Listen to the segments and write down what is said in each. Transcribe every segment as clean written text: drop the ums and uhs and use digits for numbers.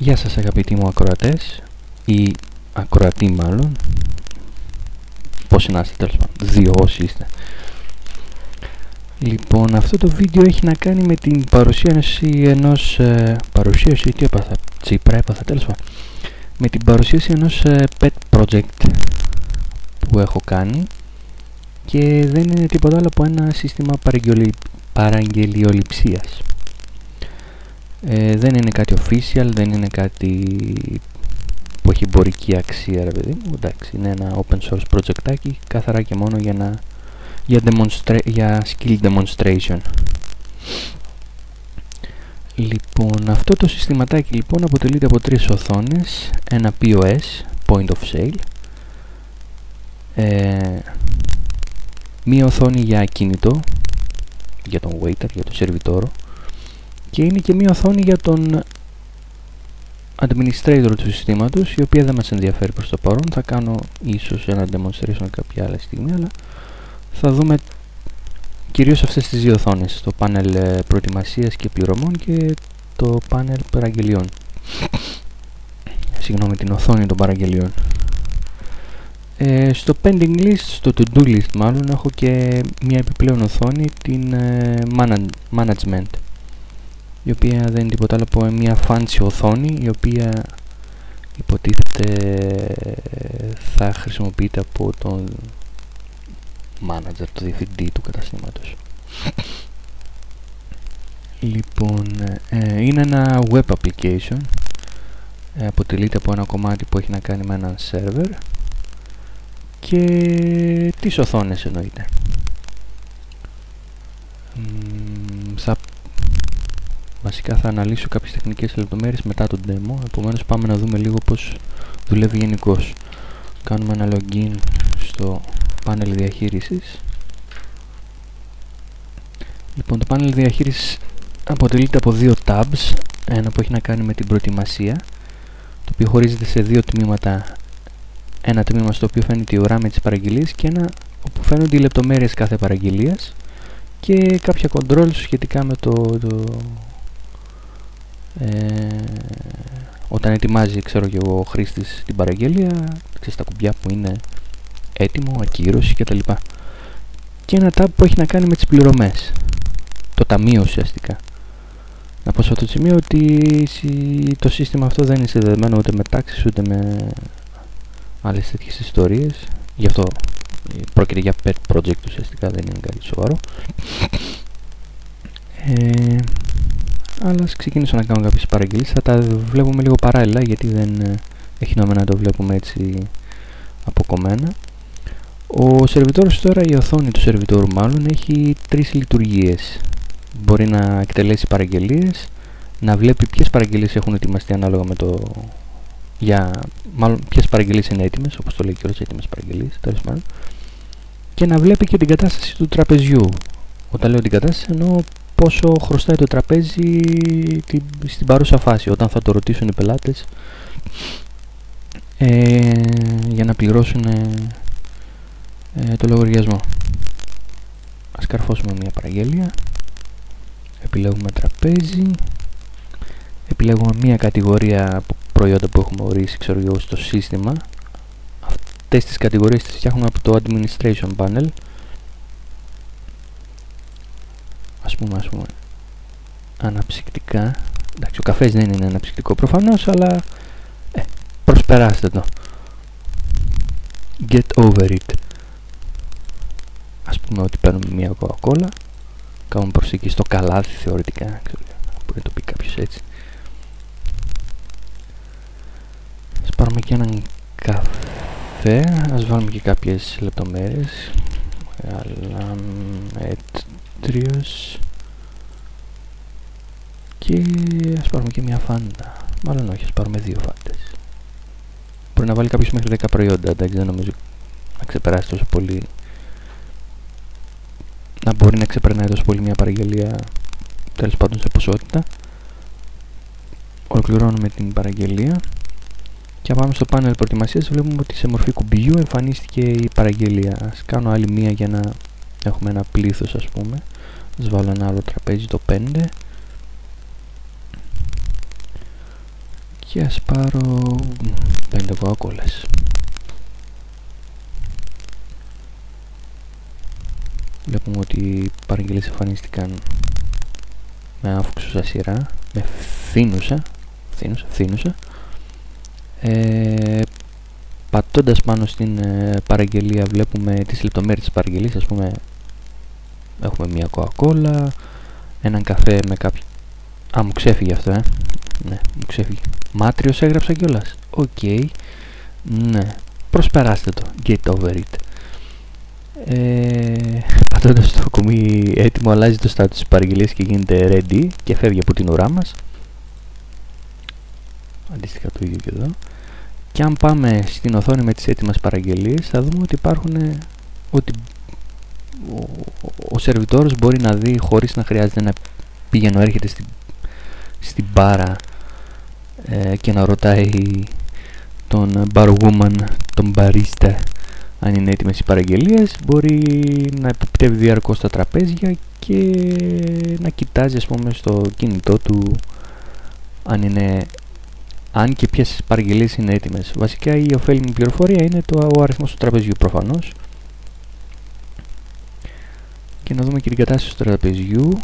Γεια σας αγαπητοί μου ακροατές, ή ακροατοί μάλλον, πώς να είστε τέλος πάντων, δύο όσοι είστε. Λοιπόν, αυτό το βίντεο έχει να κάνει με την παρουσίαση τι έπαθα, τσίπρα έπαθα τέλος πάντων, με την παρουσίαση ενός pet project που έχω κάνει και δεν είναι τίποτα άλλο από ένα σύστημα παραγγελιοληψίας. Δεν είναι κάτι official, δεν είναι κάτι που έχει εμπορική αξία, ρε παιδί μου. Εντάξει, είναι ένα open source projectάκι, καθαρά και μόνο για skill demonstration. Λοιπόν, αυτό το συστηματάκι λοιπόν αποτελείται από τρεις οθόνες, ένα POS, point of sale, μία οθόνη για κινητό, για τον waiter, για τον σερβιτόρο, και είναι και μία οθόνη για τον administrator του συστήματος, η οποία δεν μας ενδιαφέρει προς το παρόν. Θα κάνω ίσως ένα demonstration κάποια άλλη στιγμή, αλλά θα δούμε κυρίως αυτές τις δύο οθόνες, το πάνελ προετοιμασίας και πληρωμών και το πάνελ παραγγελιών. Συγγνώμη, την οθόνη των παραγγελιών. Στο pending list, στο to-do list μάλλον, έχω και μια επιπλέον οθόνη, την management, η οποία δεν είναι τίποτα άλλο από μια fancy οθόνη, η οποία υποτίθεται θα χρησιμοποιείται από τον manager, το διευθυντή του καταστήματος. Λοιπόν, είναι ένα web application, αποτελείται από ένα κομμάτι που έχει να κάνει με έναν server και τις οθόνες εννοείται. Βασικά θα αναλύσω κάποιες τεχνικές λεπτομέρειες μετά το demo, επομένως πάμε να δούμε λίγο πώς δουλεύει γενικώς. Κάνουμε ένα login στο πάνελ διαχείρισης. Λοιπόν, το πάνελ διαχείρισης αποτελείται από δύο tabs, ένα που έχει να κάνει με την προετοιμασία, το οποίο χωρίζεται σε δύο τμήματα. Ένα τμήμα στο οποίο φαίνεται η ουρά με τις παραγγελίες και ένα όπου φαίνονται οι λεπτομέρειες κάθε παραγγελίας και κάποια controls σχετικά με όταν ετοιμάζει, ξέρω και ο χρήστης την παραγγελία, ξέρεις τα κουμπιά που είναι έτοιμο, ακύρωση κτλ. Και ένα tab που έχει να κάνει με τις πληρωμές, το ταμείο ουσιαστικά. Να πω σε αυτό το σημείο ότι το σύστημα αυτό δεν είναι συνδεδεμένο ούτε με τάξεις ούτε με άλλες τέτοιες ιστορίες, γι' αυτό πρόκειται για pet project ουσιαστικά, δεν είναι κάτι σοβαρό. Αλλά ας ξεκινήσω να κάνω κάποιες παραγγελίες, θα τα βλέπουμε λίγο παράλληλα γιατί δεν έχει νόημα να το βλέπουμε έτσι αποκομμένα. Ο σερβιτόρος τώρα, η οθόνη του σερβιτόρου μάλλον, έχει τρεις λειτουργίες. Μπορεί να εκτελέσει παραγγελίες, να βλέπει ποιες παραγγελίες έχουν ετοιμαστεί ανάλογα με το... μάλλον ποιες παραγγελίες είναι έτοιμες, όπως το λέει και όλες έτοιμες παραγγελίες, τέλος πάντων, και να βλέπει και την κατάσταση του τραπεζιού. Όταν λέω την κατάσταση εννοώ πόσο χρωστάει το τραπέζι στην παρούσα φάση, όταν θα το ρωτήσουν οι πελάτες για να πληρώσουν το λογαριασμό. Ας καρφώσουμε μια παραγγελία, επιλέγουμε τραπέζι, επιλέγουμε μια κατηγορία προϊόντα που έχουμε ορίσει, ξέρω εγώ, στο σύστημα. Αυτές τις κατηγορίες τις φτιάχνουμε από το administration panel. Ας πούμε αναψυκτικά. Εντάξει, ο καφές δεν είναι αναψυκτικό προφανώς, αλλά προσπεράστε το. Get over it. Ας πούμε ότι παίρνουμε μια κοκακόλα, κάνουμε προσήκη στο καλάθι θεωρητικά, μπορεί να το πει κάποιος έτσι. Ας πάρουμε και έναν καφέ, ας βάλουμε και κάποιες λεπτομέρειες. Αλλά μέτριος. Και ας πάρουμε και μια φάντα. Μάλλον όχι, ας πάρουμε δύο φάντες. Μπορεί να βάλει κάποιος μέχρι 10 προϊόντα, εντάξει, δεν νομίζω να ξεπεράσει τόσο πολύ. Να μπορεί να ξεπερνάει τόσο πολύ μια παραγγελία, τέλος πάντων σε ποσότητα. Ολοκληρώνουμε την παραγγελία και πάμε στο πάνελ προετοιμασίας. Βλέπουμε ότι σε μορφή κουμπιού εμφανίστηκε η παραγγελία. Ας κάνω άλλη μία για να έχουμε ένα πλήθος, ας πούμε. Ας βάλω ένα άλλο τραπέζι, το 5. και ας πάρω 5 κοκακόλες. Βλέπουμε ότι οι παραγγελίες εμφανίστηκαν με αύξουσα σειρά, με φθήνουσα. Πατώντας πάνω στην παραγγελία βλέπουμε τις λεπτομέρειες της παραγγελίας. Ας πούμε έχουμε μια κοκακόλα, έναν καφέ με κάποιο... Α, μου ξέφυγε αυτό, ναι, μου ξέφυγε. Μάτριος έγραψα κιόλας. Οκ. Ναι, προσπεράστε το. Get over it. Πατώντας το κουμπί έτοιμο, αλλάζει το status της παραγγελίας και γίνεται ready και φεύγει από την ουρά μας. Αντίστοιχα το ίδιο και εδώ. Και αν πάμε στην οθόνη με τις έτοιμες παραγγελίες, θα δούμε ότι υπάρχουν, ότι ο σερβιτόρος μπορεί να δει χωρίς να χρειάζεται να πηγαίνω έρχεται στην μπάρα και να ρωτάει τον barwoman, τον barista, αν είναι έτοιμες οι παραγγελίες. Μπορεί να επιπτεύει διαρκώς τα τραπέζια και να κοιτάζει, ας πούμε, στο κινητό του αν και ποιες παραγγελίες είναι έτοιμες. Βασικά η ωφέλιμη πληροφορία είναι ο αριθμός του τραπεζιού προφανώς. Και να δούμε και την κατάσταση του τραπεζιού.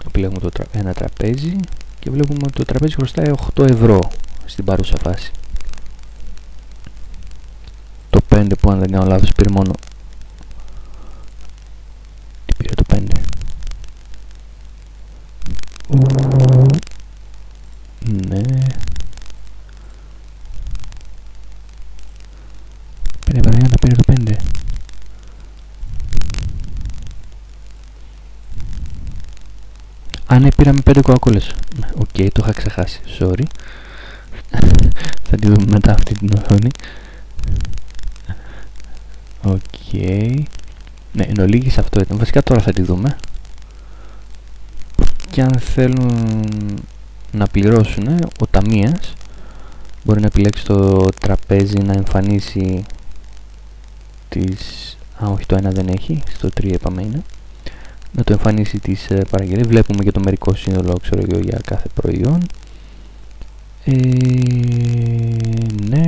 Επιλέγουμε ένα τραπέζι και βλέπουμε ότι το τραπέζι χρωστάει 8 ευρώ στην παρούσα φάση. Το 5 που, αν δεν κάνω λάθος, πήρε μόνο... Τι πήρε το 5? Ναι. Πήρε το 5. Α, ναι, πήραμε 5 κοκακόλες. Οκ, το είχα ξεχάσει. Sorry. Θα τη δούμε μετά αυτή την οθόνη. Οκ. Ναι, εν ολίγης αυτό ήταν. Βασικά τώρα θα τη δούμε. Και αν θέλουν να πληρώσουν, ο ταμείας μπορεί να επιλέξει το τραπέζι να εμφανίσει τις... Α, όχι, το 1 δεν έχει. Στο 3 είπαμε είναι. Να το εμφανίσει τις παραγγελίες. Βλέπουμε και το μερικό σύνολο, ξέρω εγώ, για κάθε προϊόν. Ναι,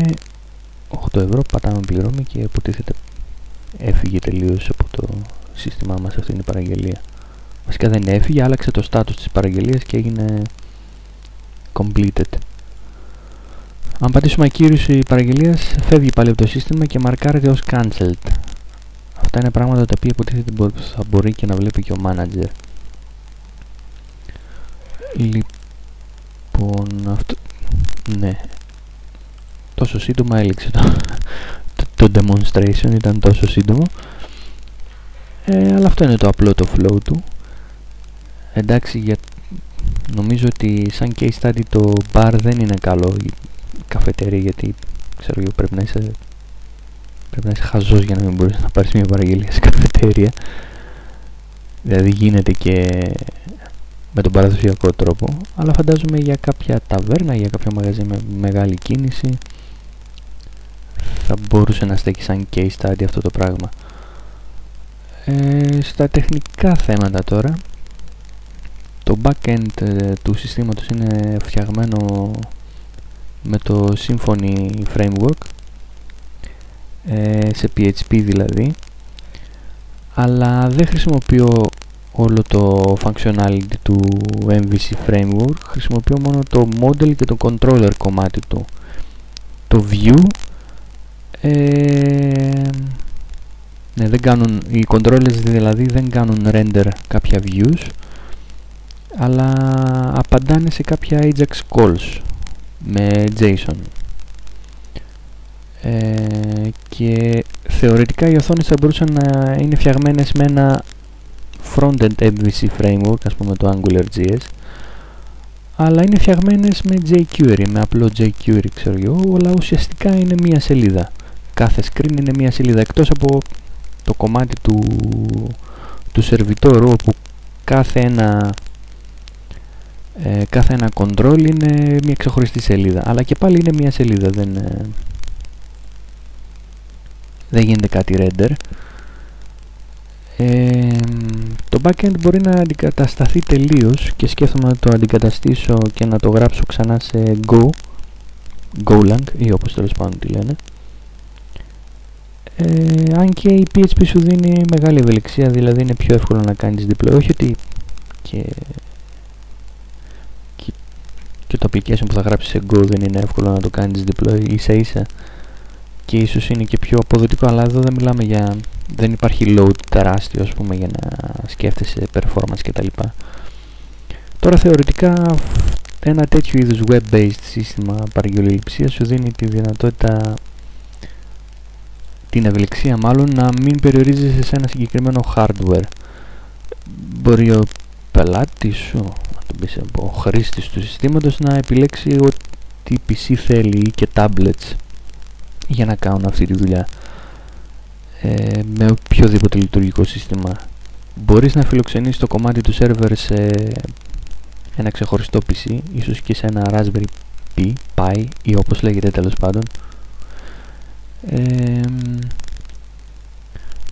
8 ευρώ, πατάμε πληρώμη και υποτίθεται έφυγε τελείως από το σύστημά μας αυτή είναι η παραγγελία. Βασικά δεν έφυγε, άλλαξε το status της παραγγελίας και έγινε completed. Αν πατήσουμε ακύρωση παραγγελίας, φεύγει πάλι από το σύστημα και μαρκάρεται ως cancelled. Αυτά είναι πράγματα τα οποία υποτίθεται θα μπορεί και να βλέπει και ο manager. Λοιπόν, αυτό... Ναι. Τόσο σύντομα έληξε το demonstration, ήταν τόσο σύντομο. Αλλά αυτό είναι το απλό το flow του. Εντάξει, νομίζω ότι σαν case study το bar δεν είναι καλό η καφετέρια, γιατί ξέρω εγώ πρέπει να είσαι χαζός για να μην μπορείς να πάρεις μια παραγγελία σε καφετέρια. Δηλαδή γίνεται και με τον παραδοσιακό τρόπο, αλλά φαντάζομαι για κάποια ταβέρνα, για κάποιο μαγαζί με μεγάλη κίνηση θα μπορούσε να στέκει σαν case study αυτό το πράγμα. Στα τεχνικά θέματα τώρα, το backend του συστήματος είναι φτιαγμένο με το Symfony Framework, σε PHP δηλαδή, αλλά δεν χρησιμοποιώ όλο το functionality του MVC Framework, χρησιμοποιώ μόνο το model και το controller κομμάτι του. Το view ναι, δεν κάνουν, οι controllers δηλαδή δεν κάνουν render κάποια views, αλλά απαντάνε σε κάποια Ajax calls με JSON. Και θεωρητικά οι οθόνες θα μπορούσαν να είναι φτιαγμένες με ένα frontend MVC framework, ας πούμε το AngularJS, αλλά είναι φτιαγμένες με jQuery, με απλό jQuery ξέρω εγώ, αλλά ουσιαστικά είναι μία σελίδα. Κάθε screen είναι μία σελίδα, εκτός από το κομμάτι του σερβιτόρου, όπου κάθε ένα control είναι μία ξεχωριστή σελίδα, αλλά και πάλι είναι μία σελίδα, δεν γίνεται κάτι render. Το backend μπορεί να αντικατασταθεί τελείως και σκέφτομαι να το αντικαταστήσω και να το γράψω ξανά σε Golang ή όπως τέλος πάντων τη λένε. Αν και η PHP σου δίνει μεγάλη ευελιξία, δηλαδή είναι πιο εύκολο να κάνεις deploy, όχι ότι και το application που θα γράψεις σε Go δεν είναι εύκολο να το κάνεις deploy, ίσα ίσα και ίσως είναι και πιο αποδοτικό, αλλά εδώ δεν μιλάμε για, δεν υπάρχει load τεράστιο ας πούμε για να σκέφτεσαι performance κτλ. Τώρα θεωρητικά ένα τέτοιο είδους web-based σύστημα παραγγελιοληψίας σου δίνει τη δυνατότητα, την ευελιξία μάλλον, να μην περιορίζεσαι σε ένα συγκεκριμένο hardware. Μπορεί ο πελάτης σου, να το πεις, ο χρήστης του συστήματος, να επιλέξει ό,τι PC θέλει ή και tablets για να κάνουν αυτή τη δουλειά με οποιοδήποτε λειτουργικό σύστημα. Μπορείς να φιλοξενείς το κομμάτι του server σε ένα ξεχωριστό PC, ίσως και σε ένα Raspberry Pi ή όπως λέγεται τέλος πάντων,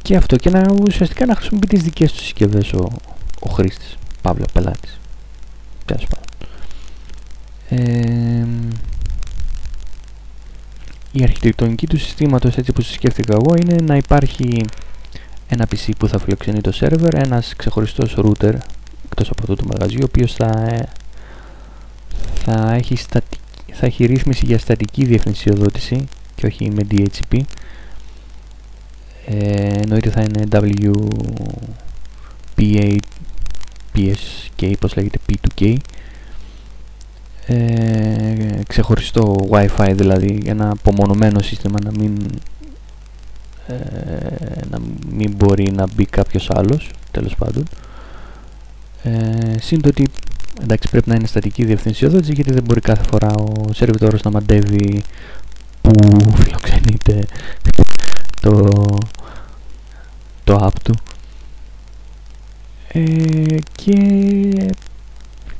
και αυτό, και ουσιαστικά να χρησιμοποιεί τις δικές του συσκευές ο χρήστης, παύλα πελάτης, τέλος πάντων. Η αρχιτεκτονική του συστήματος, έτσι όπως σκέφτηκα εγώ, είναι να υπάρχει ένα PC που θα φιλοξενεί το server, ένας ξεχωριστός router εκτός από αυτό το μαγαζί, ο οποίος θα έχει ρύθμιση για στατική διευθυνσιοδότηση και όχι με DHCP, εννοείται θα είναι WPA, PSK, πώς λέγεται, P2K, ξεχωριστό Wi-Fi, δηλαδή ένα απομονωμένο σύστημα, να μην μπορεί να μπει κάποιος άλλος, τέλος πάντων. Συν το ότι εντάξει, πρέπει να είναι στατική διευθυνσιοδότηση, γιατί δεν μπορεί κάθε φορά ο σερβιτόρος να μαντεύει που φιλοξενείται το app του. Και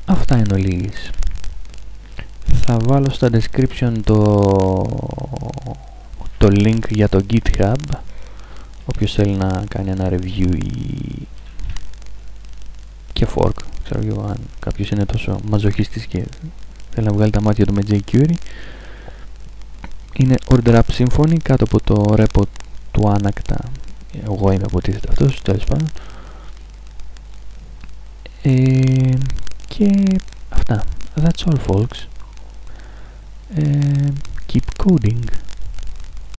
αυτά είναι ολίγης. Θα βάλω στα description το link για το GitHub, όποιος θέλει να κάνει ένα review και fork, ξέρω εγώ, αν κάποιος είναι τόσο μαζοχιστής και θέλει να βγάλει τα μάτια του με jQuery. Είναι order up symphony κάτω από το repo του άνακτα, εγώ είμαι αποτίθεται αυτός, τέλος πάντων. Και αυτά. That's all folks. Keep coding.